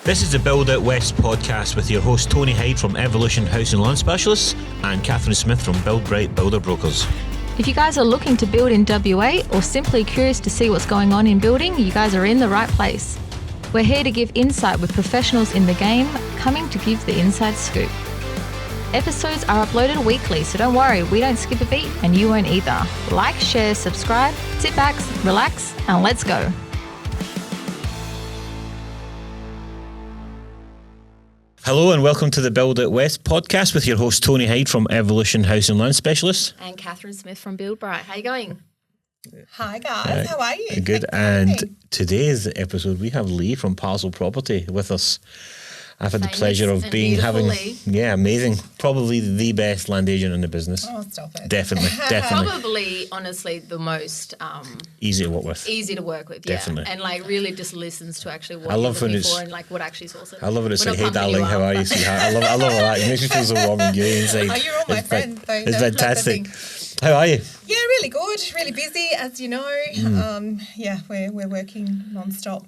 This is the Build Out West podcast with your host Tony Hyde from Evolution House and Land Specialists and Catherine Smith from Build Bright Builder Brokers. If you guys are looking to build in WA or simply curious to see what's going on in building, you guys are in the right place. We're here to give insight with professionals in the game, coming to give the inside scoop. Episodes are uploaded weekly, so don't worry, we don't skip a beat and you won't either. Like, share, subscribe, sit back, relax, and let's go. Hello and welcome to the Build Out West podcast with your host Tony Hyde from Evolution House and Land Specialists. And Catherine Smith from Build Bright. How you going? Hi guys, how are you? Good. And today's episode we have Lee from Parcel Property with us. I've had the pleasure of having Lee. Yeah, amazing. Probably the best land agent in the business. Oh, stop it. Definitely. Probably, honestly, the most Easy to work with. easy to work with, Definitely. And like really just listens to actually what I love you're when looking it's- for and like what actually sorts it. I love it. It's We're like, not hey pumping darling, you how up. are you, sweetheart? I love that. It makes me feel so warm and gooey inside. Oh, you're all my friends. So It's that's fantastic. the thing. How are you? Yeah, really good. Really busy, as you know. We're working non-stop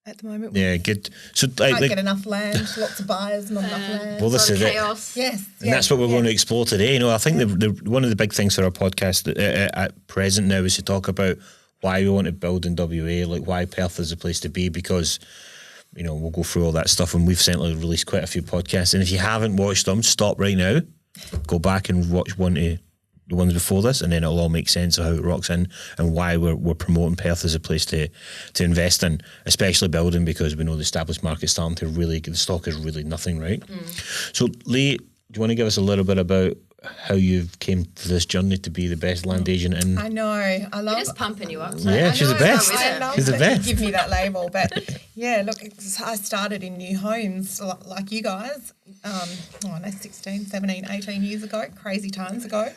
at the moment. Yeah, good. So Can't get enough land. Lots of buyers, not enough land. well, this Lot is of it. chaos. Yes. And that's what we're going to explore today. You know, I think the one of the big things for our podcast at present now is to talk about why we want to build in WA, like why Perth is the place to be, because, you know, we'll go through all that stuff, and we've certainly released quite a few podcasts. And if you haven't watched them, stop right now, go back and watch the ones before this, and then it'll all make sense of how it rocks in and why we're promoting Perth as a place to invest in, especially building, because we know the established market's starting to really, the stock is really nothing, right? So Lee, do you want to give us a little bit about how you came to this journey to be the best land agent in? I know. I love We're just pumping you up. Yeah, she's the best. I love She's the that best. you give me that label, but yeah, look, I started in new homes like you guys, 16, 17, 18 years ago, crazy times ago.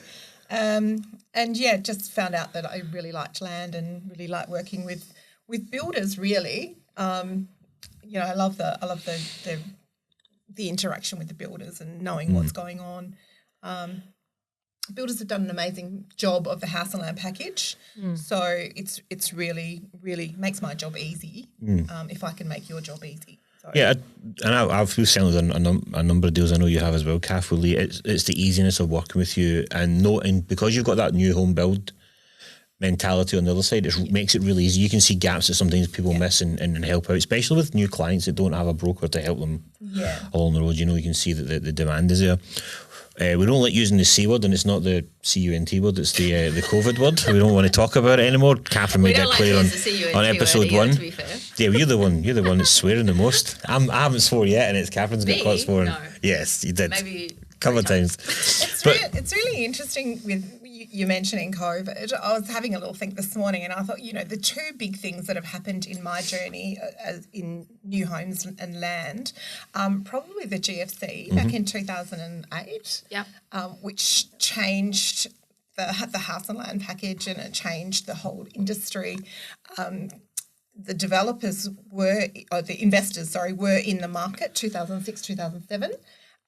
And yeah, just found out that I really liked land and really liked working with builders. Really, you know, I love the interaction with the builders and knowing what's going on. Builders have done an amazing job of the house and land package, so it's really makes my job easy. If I can make your job easy. So. Yeah, and we've certainly done a number of deals. I know you have as well, Kath, with Lee. It's the easiness of working with you and noting, because you've got that new home build mentality on the other side, it makes it really easy. You can see gaps that sometimes people miss and help out, especially with new clients that don't have a broker to help them along the road. You know, you can see that the demand is there. We don't like using the C word, and it's not the CUNT word, it's the COVID word. We don't want to talk about it anymore. Catherine made that clear on episode 1. To be fair. Yeah, well, you're the one that's swearing the most. I haven't swore yet, and it's Catherine's got caught swearing. No. Yes, you did. Maybe a couple of times. It's really interesting with you mentioning COVID. I was having a little think this morning, and I thought, you know, the two big things that have happened in my journey as in new homes and land, probably the GFC back in 2008, which changed the house and land package, and it changed the whole industry. The developers the investors were in the market 2006, 2007.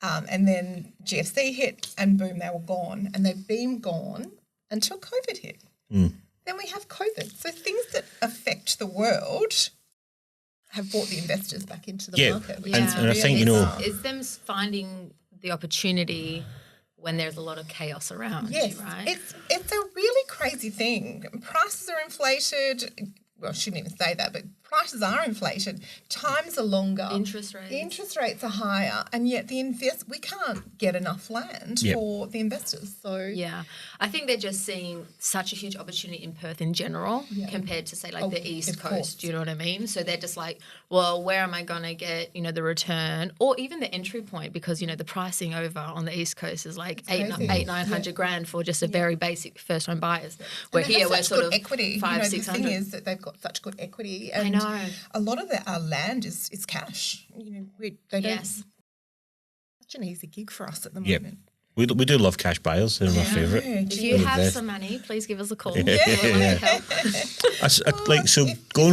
And then GFC hit and boom, they were gone. And they've been gone until COVID hit. Then we have COVID. So things that affect the world have brought the investors back into the market. And I think, you know... It's them finding the opportunity when there's a lot of chaos around. Yes, right? it's a really crazy thing. Prices are inflated. Well, I shouldn't even say that, but prices are inflated. Times are longer. Interest rates. The interest rates are higher, and yet we can't get enough land for the investors. So yeah, I think they're just seeing such a huge opportunity in Perth in general compared to, say, like the East Coast. Do you know what I mean? So they're just like, well, where am I going to get, you know, the return or even the entry point? Because, you know, the pricing over on the East Coast is like $900 grand for just a very basic first home buyers. Where here we're sort of equity. 500-600. The thing is that they've got such good equity, and I know a lot of our land is cash. You know, they don't. Yes. Such an easy gig for us at the moment. We do love cash buyers. They're my favourite. If you have some money, please give us a call. Going We've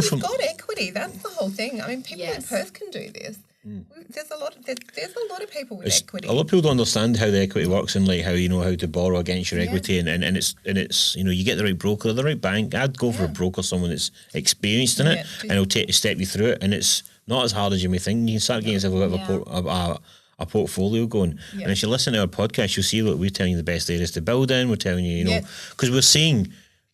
from got equity. That's the whole thing. I mean, people in Perth can do this. There's a lot of people with equity. A lot of people don't understand how the equity works and like how you know how to borrow against your equity and it's you know you get the right broker or the right bank. I'd go for a broker, someone that's experienced in it, and he'll step you through it. And it's not as hard as you may think. You can start getting yourself a bit of a portfolio going. And if you listen to our podcast, you'll see that we're telling you the best areas to build in. We're telling you, you know, because we're seeing,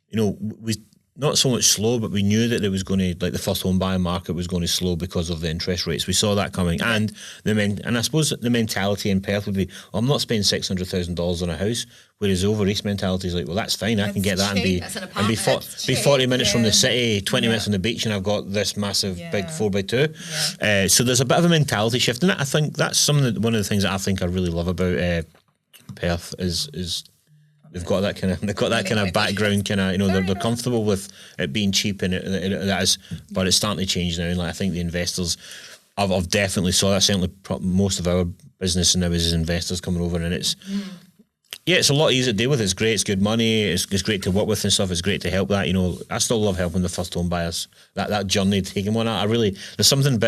you know, we not so much slow, but we knew that there was going to, like, the first home buyer market was going to slow because of the interest rates. We saw that coming, and and I suppose the mentality in Perth would be, I'm not spending $600,000 on a house. Whereas over East mentality is like, well, that's fine. I can get that cheap. and be 40 minutes from the city, 20 minutes on the beach, and I've got this massive big 4x2. So there's a bit of a mentality shift, and I think that's one of the things that I think I really love about Perth is. They've got that kind of background, kind of, you know, they're comfortable with it being cheap, and that is, but it's starting to change now. And like, I think the investors, I've definitely saw that. Certainly, most of our business now is investors coming over, and it's it's a lot easier to deal with. It's great. It's good money. It's great to work with and stuff. It's great to help that. You know, I still love helping the first home buyers. That journey, taking one out. There's something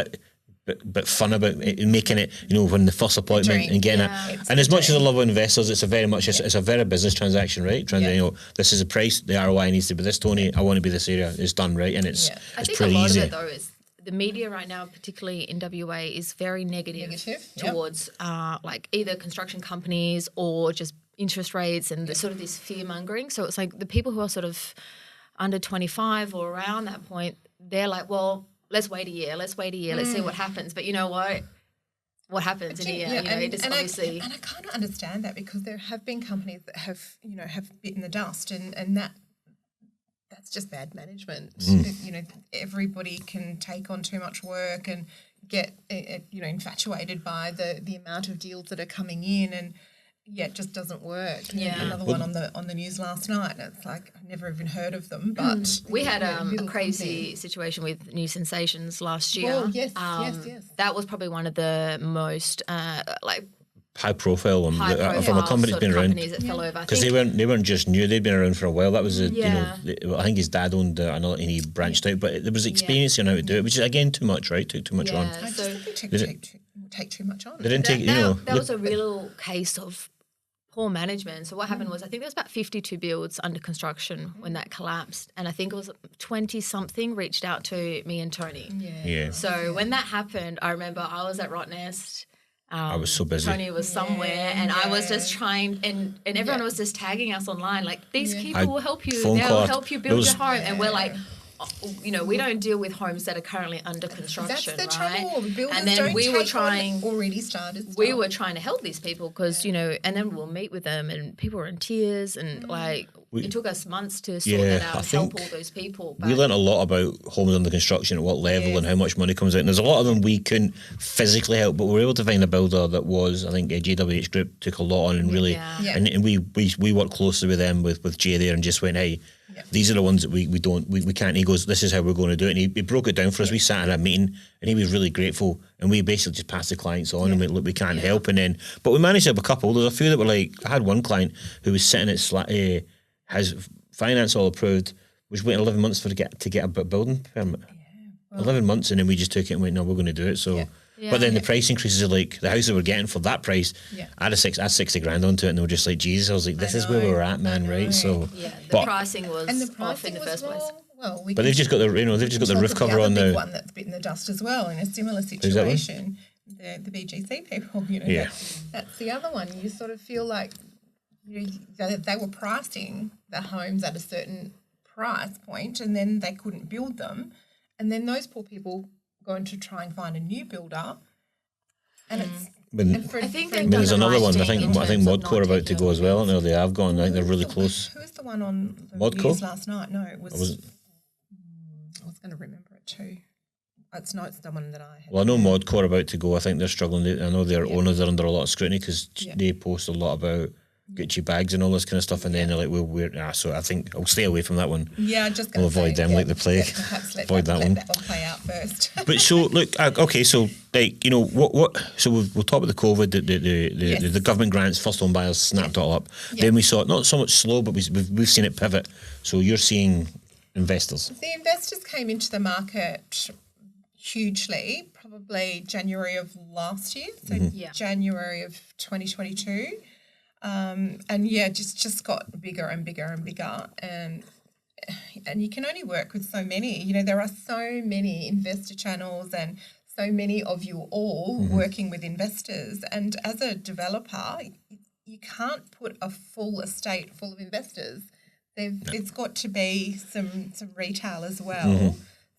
bit fun about it, making it, you know, when the first appointment and getting it. And as much as I love investors, it's a very business transaction, right? Trying to, you know, this is the price, the ROI needs to be this, Tony, I want to be this area, it's done, right? And it's pretty easy. I think a lot of it, though, is the media right now, particularly in WA, is very negative towards like either construction companies or just interest rates and the sort of this fear mongering. So it's like the people who are sort of under 25 or around that point, they're like, well, let's wait a year, let's see what happens. But you know what happens in a year? You know, it is obviously... And I kind of understand that, because there have been companies that have bitten the dust, and that's just bad management. You know, everybody can take on too much work and get, you know, infatuated by the amount of deals that are coming in, and it just doesn't work. Another one on the news last night, and it's like, I've never even heard of them. But we had a crazy situation with New Sensations last year. Oh, yes. That was probably one of the most high profile one from a company that's been around, that fell over, because they weren't just new, they'd been around for a while. That was you know, I think his dad owned another, and he branched out, but there was experience in how to do it, which is again too much, right? Took too much on. I just think they take too much on. They didn't take, that was a real case of poor management. So what happened was, I think there was about 52 builds under construction when that collapsed, and I think it was 20-something reached out to me and Tony. So when that happened, I remember I was at Rottnest. I was so busy. Tony was somewhere, and I was just trying, and everyone was just tagging us online, like, these people will help you. They'll help you build your home. And we're like, you know, we don't deal with homes that are currently under construction, That's the right? trouble. Builders and then don't we were take trying on already started stuff. We were trying to help these people because, you know, and then we'll meet with them, and people were in tears, and like it took us months to sort that out and help all those people. But we learned a lot about homes under construction, at what level and how much money comes out. And there's a lot of them we couldn't physically help, but we were able to find a builder that was, I think, JWH Group took a lot on and really, and we worked closely with them, with Jay there, and just went, hey, these are the ones that we can't. He goes, this is how we're going to do it. And he broke it down for us. We sat in a meeting, and he was really grateful. And we basically just passed the clients on and went, look, we can't help. And then, but we managed to help a couple. There's a few that were like, I had one client who was sitting at has finance all approved, was waiting 11 months to get a building permit. 11 months, and then we just took it and went, no, we're going to do it. So. But then the price increases are like, the house that we're getting for that price, I had 60 grand onto it, and they were just like, Jesus, I was like, this is where we were at, man, right? So the pricing was off in the first place. Well, but they've just got the roof cover on now. The one that's bitten the dust as well in a similar situation. The BGC people, you know, that's the other one. You sort of feel like they were pricing the homes at a certain price point, and then they couldn't build them, and then those poor people going to try and find a new builder, and it's. I think there's another one. I think Modco are about to go as well. No, they have gone. I think they're really close. Who was the one on the Modco news last night? No, it was. I was going to remember it too. It's not the one that I had. Well, I know Modco are about to go. I think they're struggling. I know their owners are under a lot of scrutiny because they post a lot about Gucci bags and all this kind of stuff, and then they're like, so I think I'll stay away from that one. Yeah, just I'll avoid them like the plague. Avoid that one. Let that one play out first. But so look, okay, so like, you know, what? So we'll talk about the COVID, the government grants, first home buyers snapped it all up. Then we saw it not so much slow, but we've seen it pivot. So you're seeing investors. The investors came into the market hugely, probably January of last year, so January of 2022. And just got bigger and bigger and bigger, and you can only work with so many. You know, there are so many investor channels and so many of you all working with investors. And as a developer, you can't put a full estate full of investors. There's got to be some retail as well.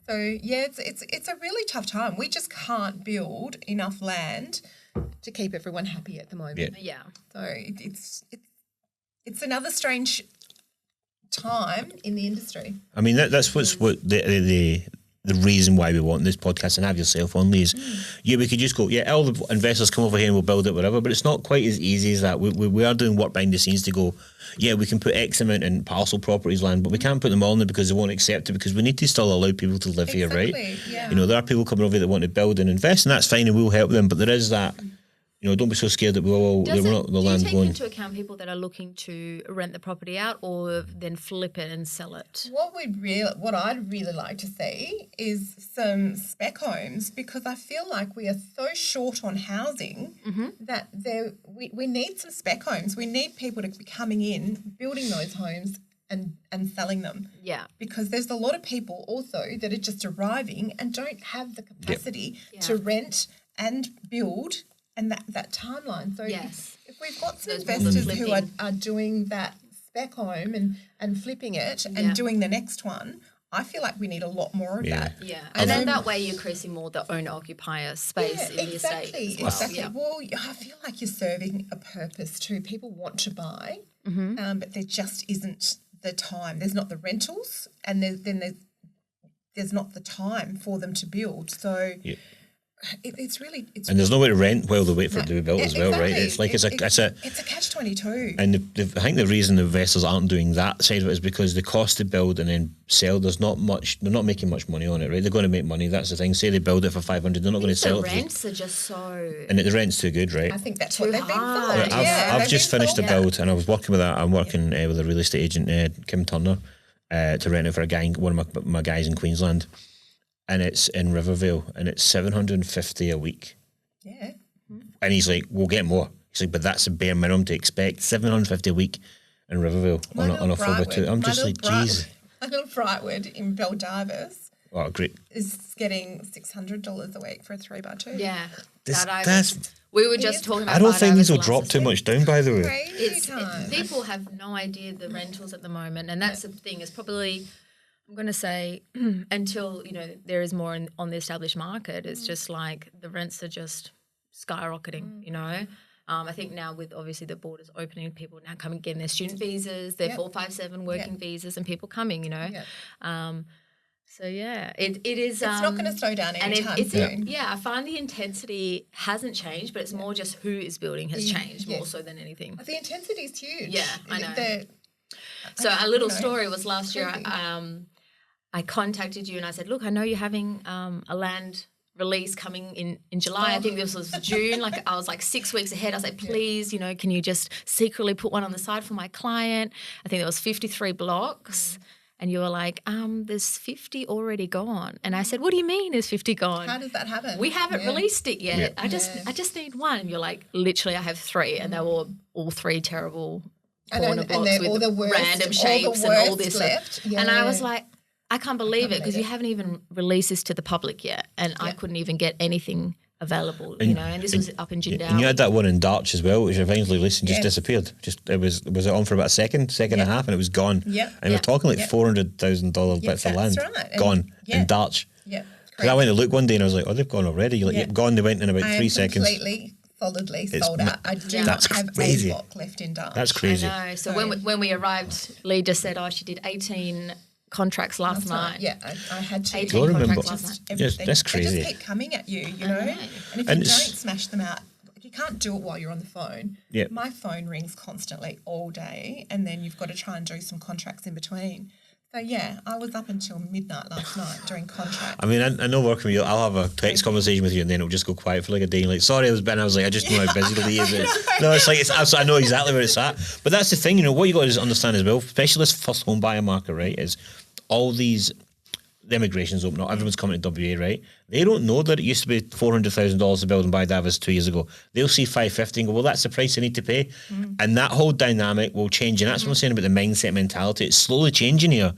So yeah, it's a really tough time. We just can't build enough land to keep everyone happy at the moment. Yeah. So it's another strange time in the industry. I mean, that's what the reason why we want this podcast and have yourself on, Lee, is we could just go, all the investors come over here and we'll build it, whatever, but it's not quite as easy as that. We are doing work behind the scenes to go, we can put X amount in Parcel Properties land, but we can't put them all in there because they won't accept it, because we need to still allow people to live here, right? Yeah. There are people coming over here that want to build and invest, and that's fine, and we'll help them, but there is that, don't be so scared that the land's do you take going. into account people that are looking to rent the property out or then flip it and sell it? What I'd really like to see is some spec homes, because I feel like we are so short on housing that we need some spec homes. We need people to be coming in, building those homes and selling them. Yeah. Because there's a lot of people also that are just arriving and don't have the capacity to rent and build. And that timeline. So if we've got some investors who are doing that spec home and flipping it and doing the next one, I feel like we need a lot more of that. Yeah, and then that way you're increasing more the owner-occupier space in the estate as well. Exactly. Yeah. Well, I feel like you're serving a purpose too. People want to buy, but there just isn't the time. There's not the rentals, and there's not the time for them to build. So... It's and there's nowhere to rent while they wait for it to be built as well, right? It's like it's a catch-22. And I think the reason the investors aren't doing that side of it is because the cost to build and then sell, there's not much. They're not making much money on it, right? They're going to make money. That's the thing. Say they build it for 500, they're not going to sell it. The rents are just so. And the rent's too good, right? I think that's what they've been sold. I've just finished a build, and I was working with that. I'm working with a real estate agent, Kim Turner, to rent it for a guy, one of my guys in Queensland. And it's in Rivervale, and it's $750 a week. Yeah. And he's like, we'll get more. He's like, but that's the bare minimum to expect. $750 a week in Rivervale on a 4x2. I'm just like, jeez. My little Brightwood in Beldivis great. is getting $600 a week for a 3x2. Yeah. That's we were just talking about. I don't think these will drop too much down, by the way. People have no idea the rentals at the moment, and that's the thing. It's probably... I'm going to say until, there is more on the established market, it's just like the rents are just skyrocketing, I think now with obviously the borders opening, people now coming getting their student visas, their 457 working visas, and people coming, So, it is... It's not going to slow down anytime soon. I find the intensity hasn't changed, but it's more just who is building has changed more so than anything. The intensity is huge. Yeah, I know. So a little story was last year, I contacted you and I said, look, I know you're having a land release coming in July. I think this was June. I was 6 weeks ahead. I was like, please, can you just secretly put one on the side for my client? I think there was 53 blocks. And you were like, there's 50 already gone. And I said, what do you mean there's 50 gone? How does that happen? We haven't released it yet. I just need one. And you're like, literally, I have 3. And they were all 3 terrible corner blocks with random shapes and all this. And I was like, I can't believe it, because you haven't even released this to the public yet, and I couldn't even get anything available, and this was up in Jindal. And you had that one in Darch as well, which eventually just disappeared. Was it on for about a second and a half, and it was gone. Yeah. And we're talking $400,000 bits of land gone in Darch. Yeah. Because I went to look one day and I was like, they've gone already. You're like, gone. They went in about 3 seconds. Completely. Solidly sold out. I do not have a block left in Darch. That's crazy. I know. So when we arrived, Lee just said, she did 18 contracts last night. Yeah, I had to. 18 contracts last night. Yes, that's crazy. They just keep coming at you, And if you don't smash them out, you can't do it while you're on the phone. Yeah. My phone rings constantly all day, and then you've got to try and do some contracts in between. So, I was up until midnight last night doing contracts. I mean, I know working with you, I'll have a text conversation with you and then it'll just go quiet for like a day. Like, sorry, I was like, I just know how busy Lee is. No, it's like, I know exactly where it's at. But that's the thing, what you got to understand as well, especially this first home buyer market, right, is all these, the immigration's open up, everyone's coming to WA, right? They don't know that it used to be $400,000 to build and buy Davis 2 years ago. They'll see 550 and go, well, that's the price I need to pay. And that whole dynamic will change. And that's what I'm saying about the mindset mentality. It's slowly changing here.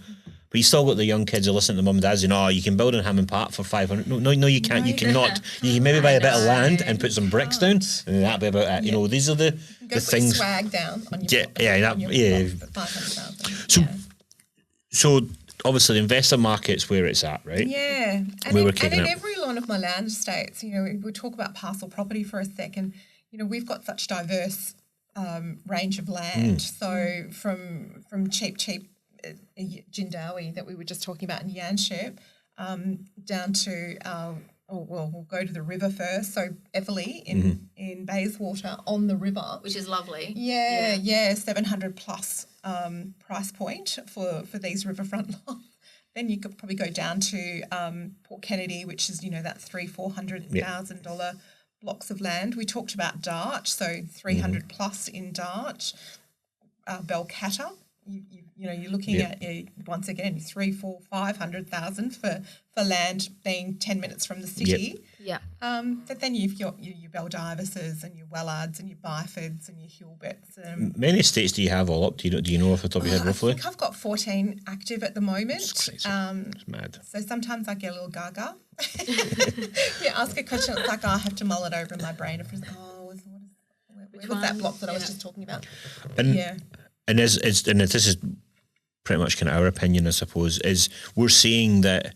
But you still got the young kids who listen to mum and dad saying, "Oh, you can build in Hammond Park for 500." No, you can't. No, You cannot. You can maybe buy a bit of land and put some bricks down, and that'll be about it. You know, these are the things. Swag down on your block for 500,000. So obviously the investor market's where it's at, right? Yeah, and in every one of my land estates, you know, we talk about Parcel Property for a second. You know, we've got such diverse range of land. So from cheap Jindawi that we were just talking about in Yanship, down to we'll go to the river first. So Everleigh in Bayswater on the river, which is lovely. Yeah, 700 plus price point for these riverfront lots. Then you could probably go down to Port Kennedy, which is, you know, that $300,000-$400,000 blocks of land. We talked about Dart, so 300 plus in Dart. Belcatta, you know, you're looking at once again 300,000, 400,000, 500,000 for land being 10 minutes from the city. Yeah. But then you've got your Beldiverses and your Wellards and your Byfords and your Hilberts. Many estates do you have all up? Do you know off the top of your head roughly? I think I've got 14 active at the moment. It's crazy. It's mad. So sometimes I get a little gaga. Ask a question. It's like I have to mull it over in my brain. Where was that block that I was just talking about? And this is pretty much kind of our opinion, I suppose, is we're seeing that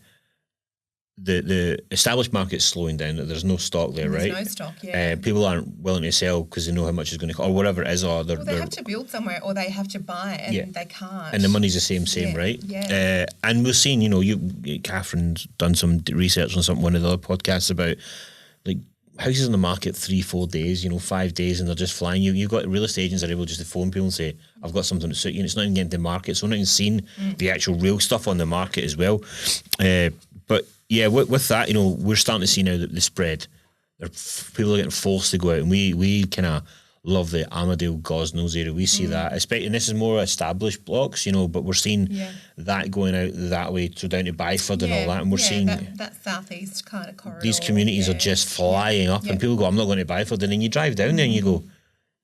the established market's slowing down, that there's no stock there, right? There's no stock, people aren't willing to sell because they know how much it's going to cost, or whatever it is, or they have to build somewhere, or they have to buy it, and they can't. And the money's the same, right? Yeah. And we're seeing, you know, Catherine's done some research on one of the other podcasts about, like, houses on the market 3-4 days, you know, 5 days, and they're just flying. You've got real estate agents that are able just to phone people and say, I've got something to suit you, and it's not even getting to the market, so we're not even seeing the actual real stuff on the market as well. But yeah, with that, you know, we're starting to see now that the spread, people are getting forced to go out, and we kind of love the Armadale Gosnells area. We see that, especially, and this is more established blocks, you know, but we're seeing that going out that way, so down to Byford and all that, and we're seeing that southeast kind of corridor. These communities are just flying up, and people go, I'm not going to Byford, and then you drive down there and you go,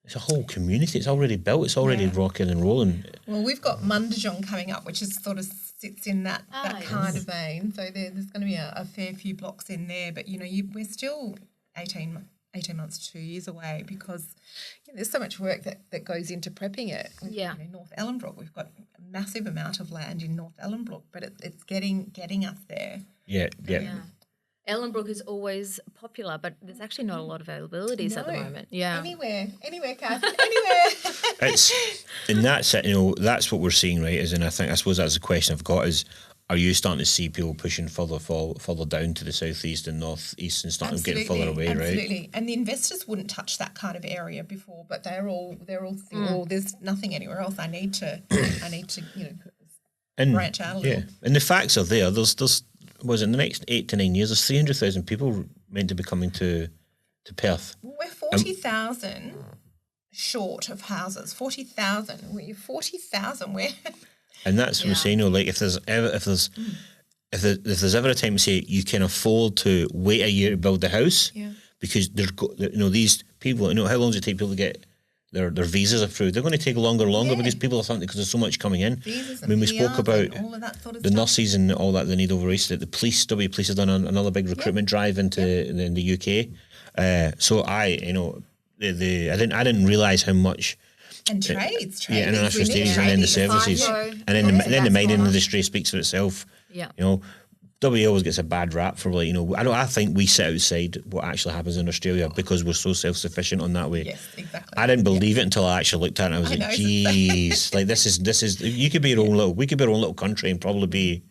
it's a whole community, it's already built, it's already rocking and rolling. Well, we've got Mundijong coming up, which is sort of sits in that kind of vein, so there's going to be a fair few blocks in there, but, you know, we're still 18 months, 2 years away, because there's so much work that goes into prepping it. You know, North Ellenbrook, we've got a massive amount of land in North Ellenbrook, but it's getting us there. Yeah. Ellenbrook is always popular, but there's actually not a lot of availabilities at the moment. Yeah. Anywhere, Kath, anywhere. It's, and that's it, you know, that's what we're seeing, right? And I suppose that's the question I've got is, are you starting to see people pushing further down to the southeast and northeast and starting getting further away, right? Absolutely. And the investors wouldn't touch that kind of area before, but they're all thinking, there's nothing anywhere else. I need to branch out a little. Yeah. And the facts are there. There's in the next 8 to 9 years, there's 300,000 people meant to be coming to Perth. We're 40,000 short of houses. 40,000. We're 40,000. We're And that's what I'm saying. You know, like if there's ever a time to say you can afford to wait a year to build the house, because these people, you know, how long does it take people to get their visas approved? They're going to take longer and longer because people are thinking, because there's so much coming in. When we spoke about all of that sort of the nurses and all that they need over Easter, the police have done another big recruitment drive into in the UK. So I didn't realise how much. And trades. International studies and then the services. And then the mining industry speaks for itself. Yeah. You know, WA always gets a bad rap for, like, you know, I think we sit outside what actually happens in Australia because we're so self-sufficient on that way. Yes, exactly. I didn't believe it until I actually looked at it and I was like, geez, like this is we could be our own little country and probably be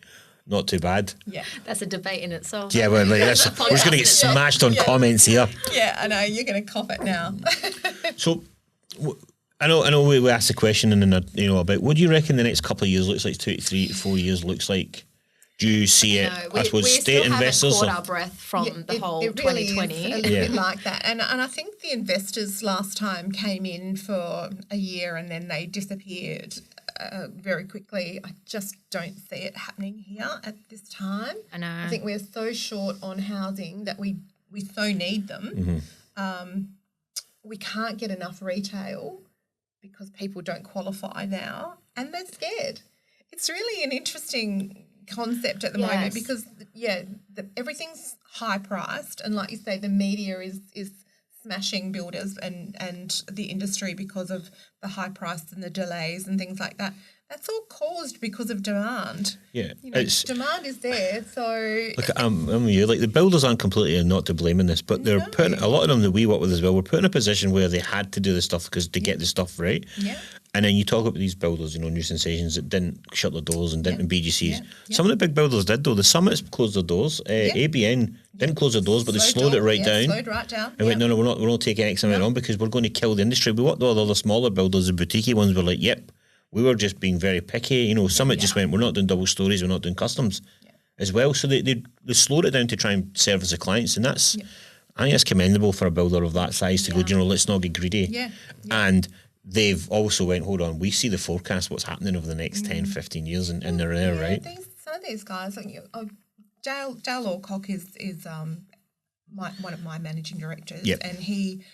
not too bad. Yeah. That's a debate in itself. Yeah, well, like, we're just going to get smashed on comments here. Yeah, I know, you're going to cough it now. So, I know we asked the question and then, you know, about what do you reckon the next couple of years looks like, 2 to 3 to 4 years looks like? Do you see it, I suppose, state investors? We still haven't caught our breath from the whole it really 2020. Is a little bit like that. And I think the investors last time came in for a year and then they disappeared very quickly. I just don't see it happening here at this time. I know. I think we're so short on housing that we so need them. Mm-hmm. We can't get enough retail because people don't qualify now and they're scared. It's really an interesting concept at the moment because, everything's high priced, and like you say, the media is smashing builders and the industry because of the high price and the delays and things like that. That's all caused because of demand. Yeah, demand is there. So look, the builders aren't completely not to blame in this, but they're putting a lot of them that we work with as well. We're put in a position where they had to do the stuff because to get the stuff right. Yeah. And then you talk about these builders, new sensations that didn't shut their doors and didn't BGCs. Some of the big builders did though. The Summits closed their doors. ABN didn't close their doors, but they slowed it right down. Slowed right down. And went, no, we're not taking X amount on because we're going to kill the industry. We worked with all the other smaller builders, the boutique ones were like, yep. We were just being very picky. Summit just went, we're not doing double stories, we're not doing customs as well. So they slowed it down to try and service the clients. And that's, I think it's commendable for a builder of that size to go, let's not get greedy. Yeah. And they've also went, hold on, we see the forecast, what's happening over the next 10, 15 years, and they're there, right? Some of these guys, like Dale Lawcock is one of my managing directors, and he...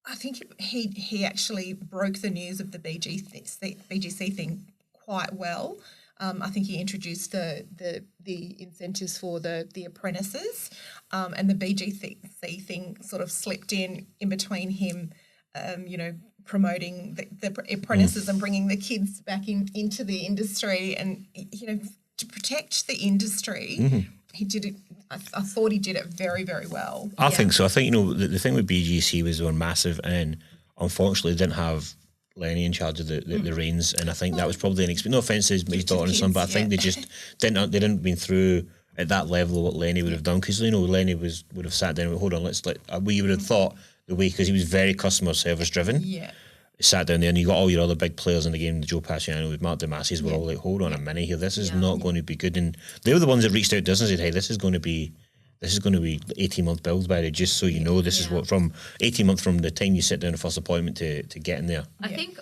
I think he actually broke the news of the BGC thing quite well. I think he introduced the incentives for the apprentices, and the BGC thing sort of slipped in between him, promoting the apprentices and bringing the kids back into the industry, and to protect the industry. He did it. I thought he did it very, very well. I think so. I think, the thing with BGC was they were massive, and unfortunately they didn't have Lenny in charge of the reins, and I think that was probably an experience. No offence to his daughter and son, but I think they just didn't been through at that level of what Lenny would have done, because Lenny would have sat down and went, hold on, we would have thought the way, because he was very customer service driven. Yeah. Sat down there and you got all your other big players in the game, Joe Pasciano with Mark Damasis, were all like, hold on a minute here, this is not going to be good. And they were the ones that reached out to us and said, hey, this is going to be 18-month build, by just so you know, this is what, from 18 months from the time you sit down the first appointment to getting there. I think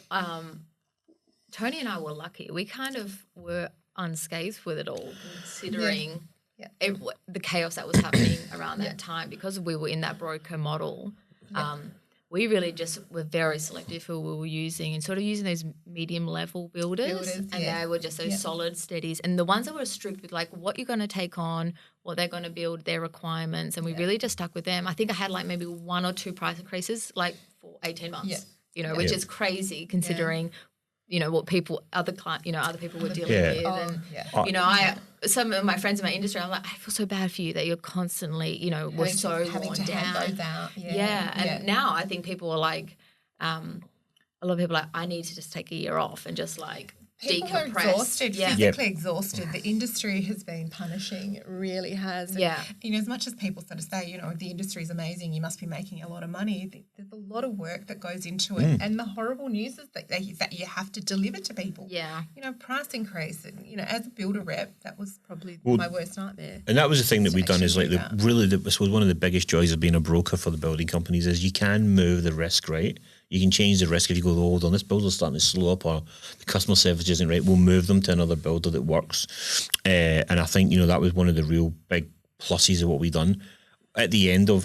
Tony and I were lucky. We kind of were unscathed with it all, considering the chaos that was happening around that time, because we were in that broker model. We really just were very selective who we were using, and sort of using those medium level builders and they were just those solid steadies, and the ones that were strict with like what you're going to take on, what they're going to build, their requirements, and we really just stuck with them. I think I had like maybe 1 or 2 price increases like for 18 months, which is crazy considering what other people were dealing with. And, some of my friends in my industry, I'm like, I feel so bad for you that you're constantly, we're so worn down. Those out. And now I think people are like, a lot of people are like, I need to just take a year off and just like people decompress. Are exhausted, physically exhausted. The industry has been punishing. It really has. And, as much as people sort of say, the industry is amazing, you must be making a lot of money, there's a lot of work that goes into it. And the horrible news is that you have to deliver to people. Price increase. As a builder rep, that was probably my worst nightmare. And that was the thing that we've done is like this was one of the biggest joys of being a broker for the building companies is you can move the risk, right? You can change the risk if you go, hold on, this builder's starting to slow up or the customer service isn't right. We'll move them to another builder that works. And I think, that was one of the real big pluses of what we done. At the end of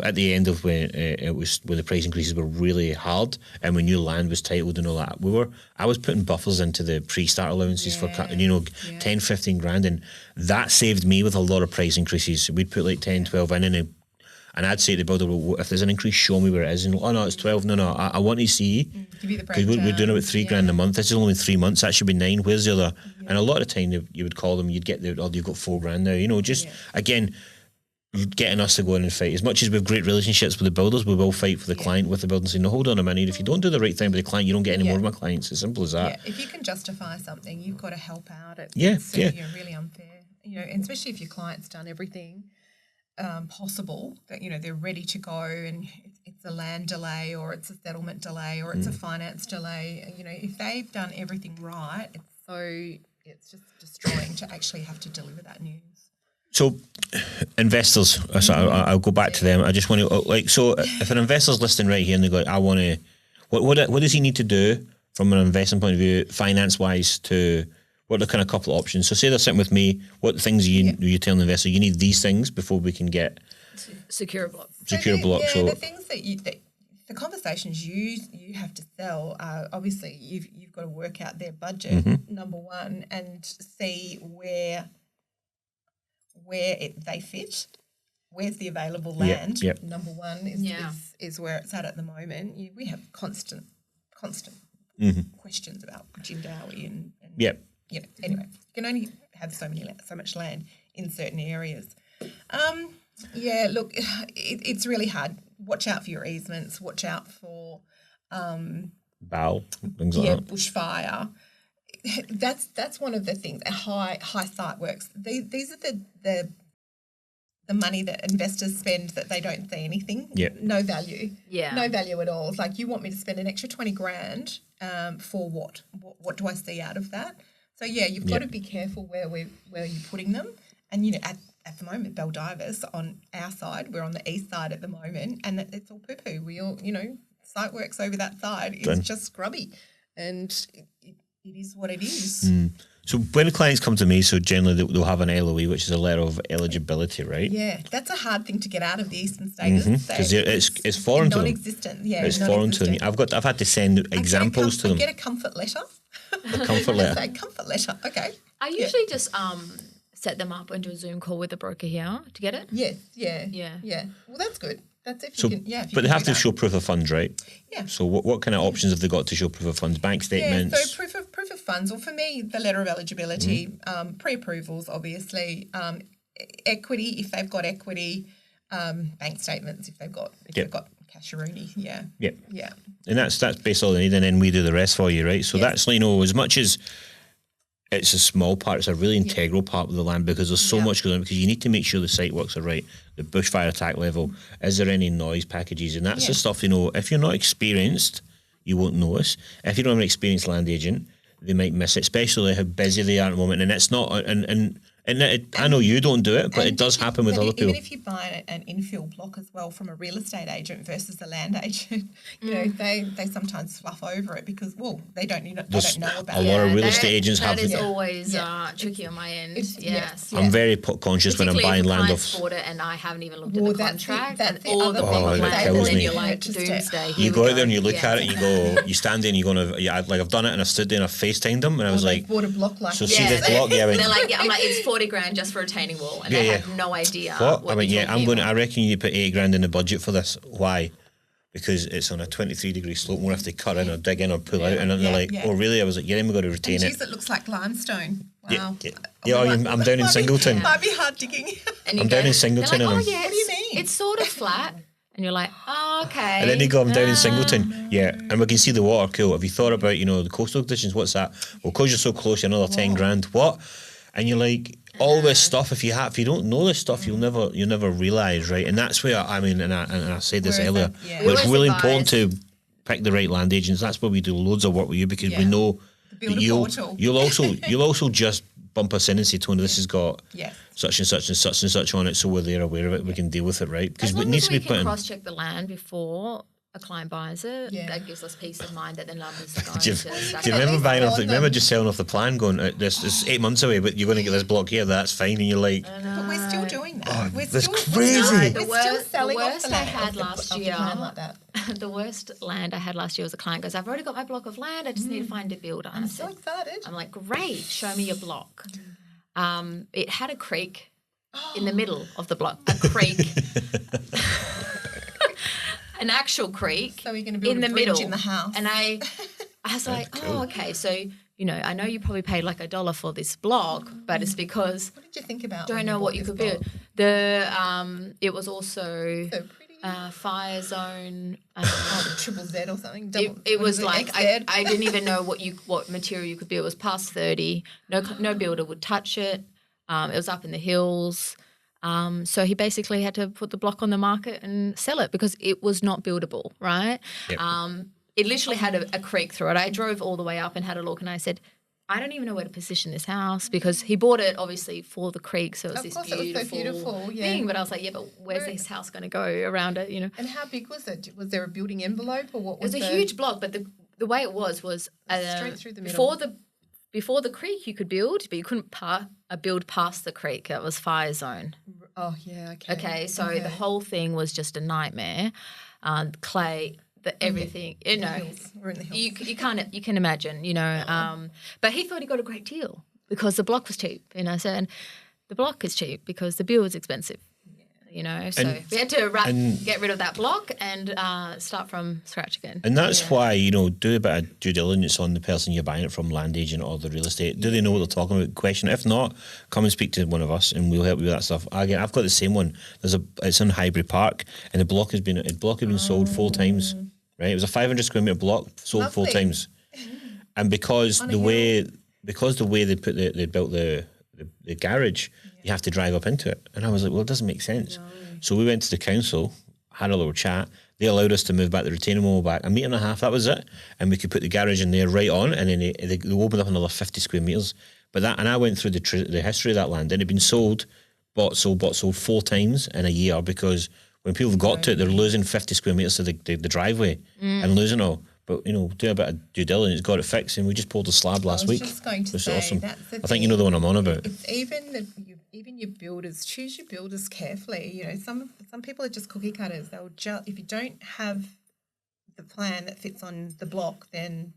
when it was when the price increases were really hard and when new land was titled and all that, I was putting buffers into the pre-start allowances for 10, 15 grand, and that saved me with a lot of price increases. We'd put like 10, 12 in and I'd say to the builder, well, if there's an increase, show me where it is. And no, it's 12. No, I want to see. Because we're doing about $3,000 a month. This is only 3 months. That should be 9. Where's the other? And a lot of the time you would call them, you'd get you've got $4,000 now. Again, getting us to go in and fight. As much as we have great relationships with the builders, we will fight for the client with the builder and say, no, hold on a minute. If you don't do the right thing with the client, you don't get any more of my clients. As simple as that. If you can justify something, you've got to help out. It's really unfair. And especially if your client's done everything possible, that they're ready to go, and it's a land delay or it's a settlement delay or it's a finance delay. If they've done everything right, it's just destroying to actually have to deliver that news. So, investors, I'll go back to them. I just want to so if an investor's listening right here and they go, I want to, what does he need to do from an investment point of view, finance wise, to what are the kind of couple of options? So say they're sitting with me, what things are you telling the investor? You need these things before we can get secure a block. The things the conversations you have to sell are obviously you've got to work out their budget, number one, and see where they fit. Where's the available land? Yep. Number one is where it's at the moment. We have constant questions about Jim Dowie and anyway, you can only have so much land in certain areas. Look, it's really hard. Watch out for your easements. Watch out for bow, things like that. Bushfire. That's one of the things. High site works. These are the money that investors spend that they don't see anything. Yeah. No value. Yeah. No value at all. It's like, you want me to spend an extra 20 grand for what? What do I see out of that? So you've got to be careful where you're putting them. And at the moment, Baldivis on our side, we're on the east side at the moment, and it's all poo-poo. We all, site works over that side is just scrubby, and it is what it is. So when the clients come to me, so generally they'll have an LOE, which is a letter of eligibility, right? Yeah, that's a hard thing to get out of the eastern states. Because it's foreign to them. Non-existent, yeah. It's foreign to them. I've had to send examples to them. Get a comfort letter. A comfort letter. Say comfort letter. Okay. I usually just set them up and do a Zoom call with the broker here to get it. Yes. Yeah. Well, that's good. That's if you can. Yeah. But they have to show proof of funds, right? Yeah. So what kind of options have they got to show proof of funds? Bank statements. Yeah. So proof of funds. Well, for me, the letter of eligibility, pre-approvals, obviously, equity if they've got equity, bank statements if they've got casheroony. Yeah. Yep. Yeah. And that's basically all they need, and then we do the rest for you, right? So that's as much as it's a small part, it's a really integral part of the land, because there's so much going on, because you need to make sure the site works are right, the bushfire attack level, is there any noise packages, and that's the stuff, if you're not experienced, you won't notice. If you don't have an experienced land agent, they might miss it, especially how busy they are at the moment, and it's not, I know you don't do it, but it does happen with other people. Even if you buy an infill block as well from a real estate agent versus a land agent, they sometimes fluff over it because, they don't know about it. A lot of real estate agents have. That is always tricky on my end. Yes. I'm very conscious when I'm buying land off. Bought it and I haven't even looked at the contract and all the land, and then you're like, doomsday. You go out there and you look at it, you stand there and you're going to, I've done it and I've stood there and I've FaceTimed them and I was like, bought a block like so see this block, they're like, I'm like, it's 40 grand just for a retaining wall, and they have no idea. What I reckon you put 8 grand in the budget for this. Why? Because it's on a 23-degree slope. We'll have to cut in or dig in or pull out, and they're like, "Oh, really?" I was like, "Yeah, then we've got to retain it." It looks like limestone. Wow. I'm down in Singleton. Might be hard digging. I'm down in Singleton. Like, what do you mean? It's sort of flat. And you're like, oh, okay. And then they go, I'm down in Singleton. Yeah, and we can see the water. Cool. Have you thought about, the coastal conditions? What's that? Well, because you're so close, you're another 10 grand. What? And you're like, all this stuff. If you don't know this stuff, you'll never realise, right? And that's where and I said this earlier. But it's really important to pick the right land agents. That's where we do loads of work with you, because we know that you'll also just bump us in and say, Tony, this has got such and such and such and such on it, so we're there aware of it. We can deal with it, right? Because it needs to be put in. Cross-check the land before a client buys it. That gives us peace of mind that the numbers are going to. Do you remember just selling off the plan, going, this is 8 months away, but you're going to get this block here, that's fine, and you're like, but we're still doing that. Oh, we're that's still, crazy. We're still selling the off worst the land I had last year. Like that. The worst land I had last year was a client goes, I've already got my block of land, I just need to find a builder. I'm so excited. I'm like, great, show me your block. It had a creek in the middle of the block. A creek. An actual creek. So we're going to build in a the bridge middle. in the house. And I was like, cool. Oh, okay. So, I know you probably paid like $1 for this block, but it's because what did you think about? Don't know what you could build. It was also so pretty. Fire zone. Triple Z or something. It was like I didn't even know what material you could build. It was past 30. No builder would touch it. It was up in the hills. So he basically had to put the block on the market and sell it because it was not buildable, right? Yep. It literally had a creek through it. I drove all the way up and had a look, and I said, I don't even know where to position this house, because he bought it obviously for the creek, so it was this beautiful thing. But I was like, yeah, but where's this house going to go around it? And how big was it? Was there a building envelope or what? It was a huge block, but the way it was straight through the middle. Before the creek you could build, but you couldn't build past the creek. It was fire zone. Oh, yeah, okay. Okay, so the whole thing was just a nightmare. Clay, everything, you know, We're in the hills. you can imagine, you know. But he thought he got a great deal because the block was cheap, you know. So, and the block is cheap because the bill is expensive. You know, so we had to get rid of that block and start from scratch again. And that's why, you know, do a bit of due diligence on the person you're buying it from, land agent or the real estate. Do they know what they're talking about? Question. If not, come and speak to one of us and we'll help you with that stuff. Again, I've got the same one. It's in Highbury Park and the block has been sold 4 times. Right, it was a 500 square metre block sold 4 times, and because the way they built the garage. You have to drive up into it. And I was like, well, it doesn't make sense. No. So we went to the council, had a little chat. They allowed us to move back the retaining wall back 1.5 meters, that was it. And we could put the garage in there right on, and then they opened up another 50 square metres. And I went through the history of that land, and it had been sold 4 times in a year, because when people have got to it, they're losing 50 square metres to the driveway and losing all. But, you know, do a bit of due diligence, got it fixed, and we just pulled the slab last week. I was just going to say, awesome. that's the I think you know the one I'm on about. It's even your builders, choose your builders carefully. You know, some people are just cookie cutters. If you don't have the plan that fits on the block, then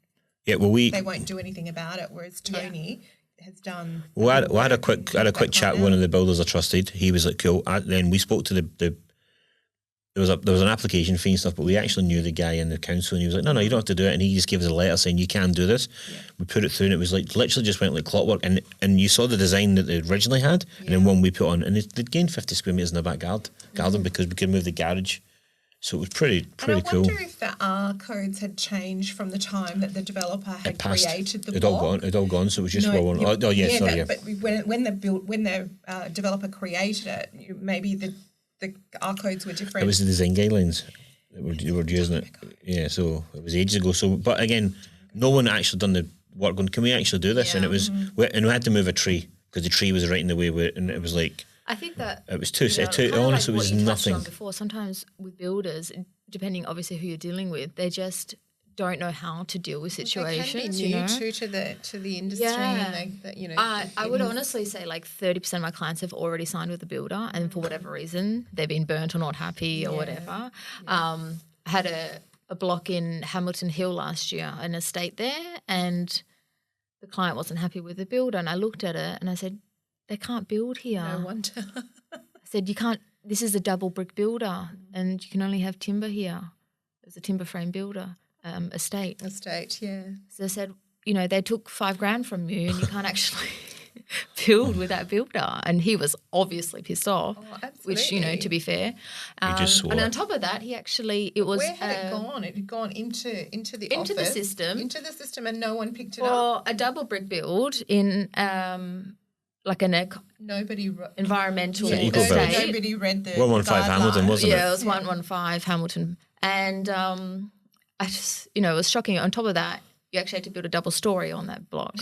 they won't do anything about it. Whereas Tony has done. Well, I had a quick chat with one of the builders I trusted. He was like, cool. Then we spoke to the there was an application fee and stuff, but we actually knew the guy in the council, and he was like, no, you don't have to do it. And he just gave us a letter saying you can do this. Yeah. We put it through, and it was like literally just went like clockwork. And you saw the design that they originally had, and then one we put on, and they'd gained 50 square metres in the back garden because we could move the garage. So it was pretty cool. I wonder if the R codes had changed from the time that the developer had created the block. It all gone. So it was just one. But when the developer created it, maybe the R codes were different. It was the design guidelines that were using it. Yeah, so it was ages ago. So, but again, no one actually done the work on, can we actually do this? And it was, and we had to move a tree because the tree was right in the way, and it was like, I think that it was honestly, it was nothing. Before, sometimes with builders, depending obviously who you're dealing with, they just don't know how to deal with situations. They can be new to the industry. Yeah. And I would honestly say like 30% of my clients have already signed with the builder, and for whatever reason they've been burnt or not happy or whatever. I had a block in Hamilton Hill last year, an estate there, and the client wasn't happy with the builder, and I looked at it and I said, they can't build here. No wonder. I said, you can't, this is a double brick builder and you can only have timber here. It was a timber frame builder. Estate, yeah. So I said, you know, they took $5,000 from you and you can't actually build with that builder. And he was obviously pissed off, which, you know, to be fair. He just swore. And on top of that, he actually, it was... Where had it gone? It had gone into the office. Into the system, and no one picked it up? Well, a double brick build in like an environmental estate. Nobody read the 115 Hamilton, wasn't it? Yeah, it was 115 Hamilton. And I just, you know, it was shocking. On top of that, you actually had to build a double story on that block.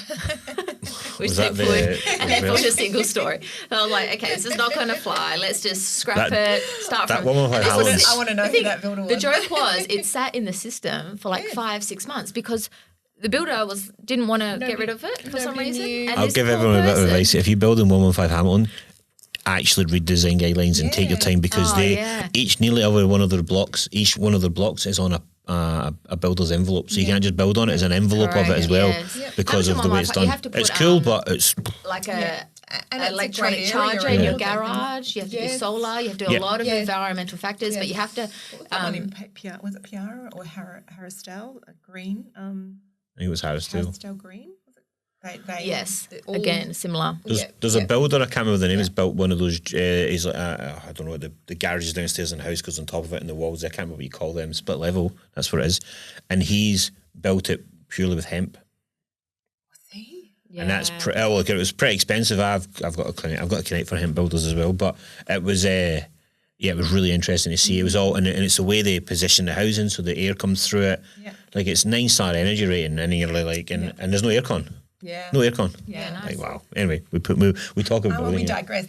Which they put a single story. And I was like, okay, this is not going to fly. Let's just scrap it, start from... I want to know who that builder was. The joke was it sat in the system for like 5-6 months because the builder didn't want to get rid of it for some reason. And I'll give everyone a bit of advice. If you build in 115 Hamilton, actually read design guidelines and take your time, because nearly every one of their blocks, each one of their blocks is on a builder's envelope, so you can't just build on it as an envelope of it as well, because of the way it's done. It's cool, but it's like an electronic charger in your garage. You have to do solar. You have to do a lot of environmental factors, but you have to. Was it Piara or Harrisdale Green? I think it was Harrisdale. Harrisdale Green. Yes, again, similar. There's a builder, I can't remember the name, has built one of those, he's like, I don't know, the garage is downstairs and the house goes on top of it and the walls, I can't remember what you call them, split level, that's what it is. And he's built it purely with hemp. Yeah. And that's, it was pretty expensive. I've got a connect for hemp builders as well, but it was, it was really interesting to see. It was all, and it's the way they position the housing so the air comes through it. Yeah. Like it's 9-star energy rating, and you're like, and there's no aircon. Yeah. No aircon. Yeah, nice. Like, wow. Anyway, we talk about we digress.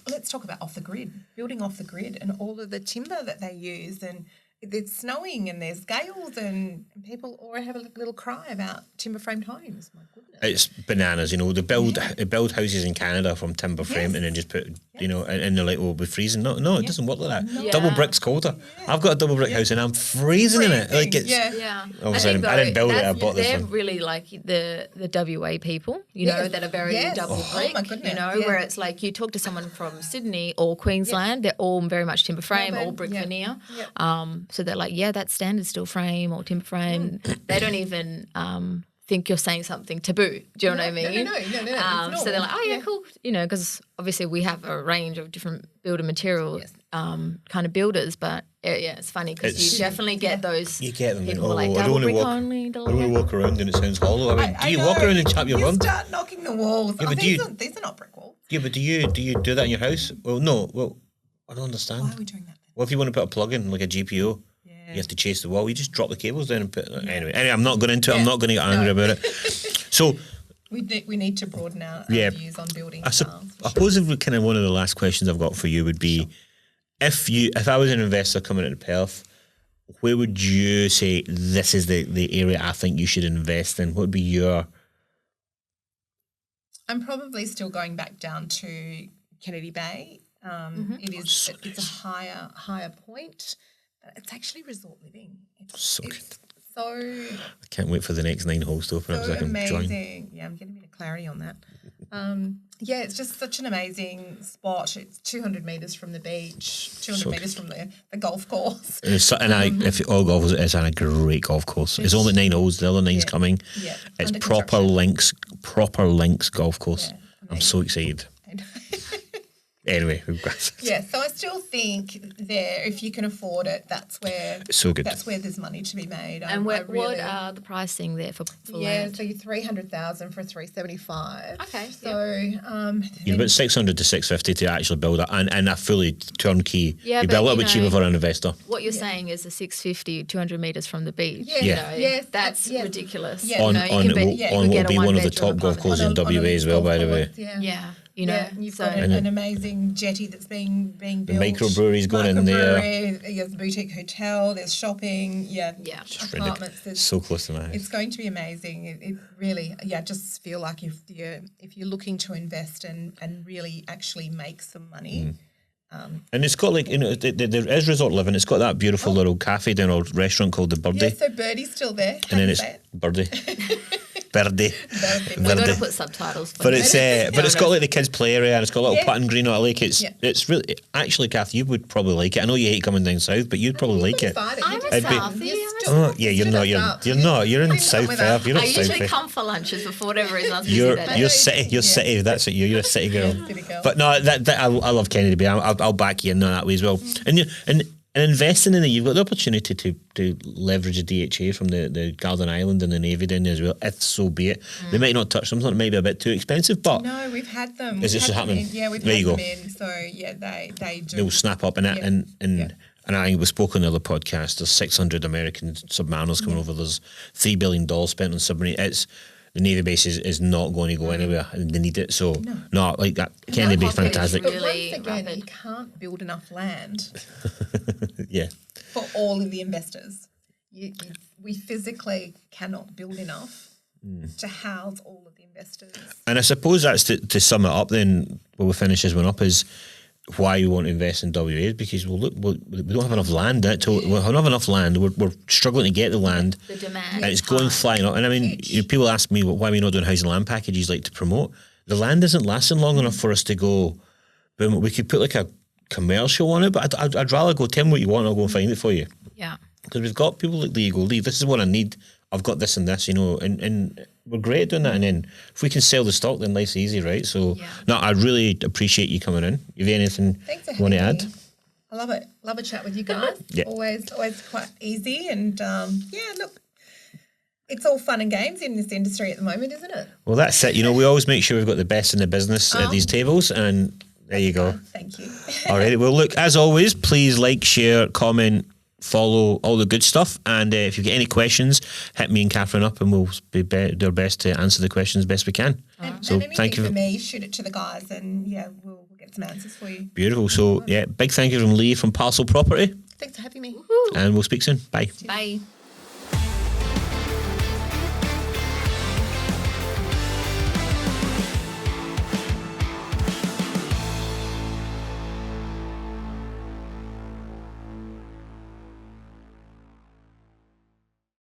Let's talk about off the grid, building off the grid, and all of the timber that they use. And it's snowing, and there's gales, and people already have a little cry about timber framed homes. My goodness, it's bananas. You know, they build houses in Canada from timber frame and then just put you know, and they're like, "Oh, we're freezing." No, it doesn't work like that. Yeah. Double brick's colder. I've got a double brick house and I'm freezing in it. Like it's. Yeah. Obviously, I didn't build it. I bought this they're one. really like the WA people, you know, that are very double brick. Oh my goodness. You know, where it's like you talk to someone from Sydney or Queensland, they're all very much timber frame, all brick veneer. So they're like, yeah, that's standard steel frame or timber frame. They don't even think you're saying something taboo. Do you know what I mean? No. So they're like, oh yeah, cool. You know, because obviously we have a range of different builder material kind of builders, but it's funny because you definitely get those. You get them. People Oh, like I double don't want brick to walk. only. I don't want to walk around and it sounds hollow. I mean, do you walk around and chap your You run? start knocking the walls. Yeah, but These are not brick walls. Yeah, but do you do that in your house? Well, no. Well, I don't understand. Why are we doing that? Well, if you want to put a plug in like a GPO, you have to chase the wall. You just drop the cables down and put. Anyway, I'm not going into it. I'm not going to get angry about it. So we need to broaden our views on building. I suppose if we kind of one of the last questions I've got for you would be, if I was an investor coming into Perth, where would you say this is the area I think you should invest in? What would be your? I'm probably still going back down to Kennedy Bay. It's a higher point. It's actually resort living. It's good. So I can't wait for the next 9 holes to open up so I can amazing. join. Yeah, I'm getting a bit of clarity on that. It's just such an amazing spot. It's 200 metres from the beach, 200 metres from the golf course. If all golf is on a great golf course. It's only 9 holes. The other 9's coming. Yeah, it's under proper links golf course. Yeah, I'm so excited. Anyway, we've got so I still think there, if you can afford it, that's where so good. That's where there's money to be made. And what are the pricing there for land? So you're 300,000 for 375. Okay. So you're about 600 to 650 to actually build it, and a fully turnkey. Yeah, you'd be a little bit cheaper for an investor. What you're saying is a 650, 200 metres from the beach. That's ridiculous. Yeah. On what will be one of the top golf courses in WA as well, by the way. Yeah. You know, and you've got an amazing jetty that's being built. The microbrewery's going in there. There's a boutique hotel. There's shopping. Apartments. It's so close to my house. It's going to be amazing. It really, I just feel like if you're looking to invest and really actually make some money. And it's got there is resort living. It's got that beautiful little cafe down or restaurant called the Birdie. Yeah, so Birdie's still there. And then it's Birdie. Birdie. We've got to put subtitles. But it's got like the kids' play area and it's got a little putting green on a lake. It's really actually, Kath, you would probably like it. I know you hate coming down south, but you'd probably like it. I'm a Southie. Oh yeah, you're not. You're in South Perth. You're not I South usually Perth. come for lunches for whatever reason. You're city. You're city. That's what you're a city girl. But no, I love Kennedy Bay. I'll back you in that way as well. And investing in it, you've got the opportunity to leverage a DHA from the Garden Island and the Navy down there as well, if so be it. They might not touch something, it might be a bit too expensive, but... No, we've had them. Is this happening? Yeah, we've there had you go. them in. So, they do. They'll snap up in it. And I think we spoke on the other podcast, there's 600 American submariners coming over. There's $3 billion spent on submarine. The Navy base is not going to go anywhere, and they need it. So, no like that. Kennedy Bay, fantastic. But once again, you can't build enough land for all of the investors. We physically cannot build enough to house all of the investors. And I suppose that's to sum it up then, when we finish this one up, is why you want to invest in WA, because we don't have enough land. We don't have enough land. We're struggling to get the land. The demand. And it's going flying up. And I mean, people ask me, why are we not doing housing land packages like to promote? The land isn't lasting long enough for us to go, boom, we could put like a commercial on it, but I'd rather go, tell me what you want, I'll go and find it for you. Yeah. Because we've got people like Lee, Lee, this is what I need. I've got this and this, and we're great at doing that. And then if we can sell the stock, then life's easy, right? So, no, I really appreciate you coming in. If you have anything you want to add? I love it. Love a chat with you guys. Always quite easy. And look, it's all fun and games in this industry at the moment, isn't it? Well, that's it. We always make sure we've got the best in the business at these tables, and there you go. Thank you. All right. Well, look, as always, please like, share, comment, follow, all the good stuff. And if you get any questions, hit me and Catherine up, and we'll do our best to answer the questions best we can. And so thank you for me. Shoot it to the guys, and we'll get some answers for you. Beautiful. So big thank you from Lee from Parcel Property. Thanks for having me. And we'll speak soon. Bye. Bye.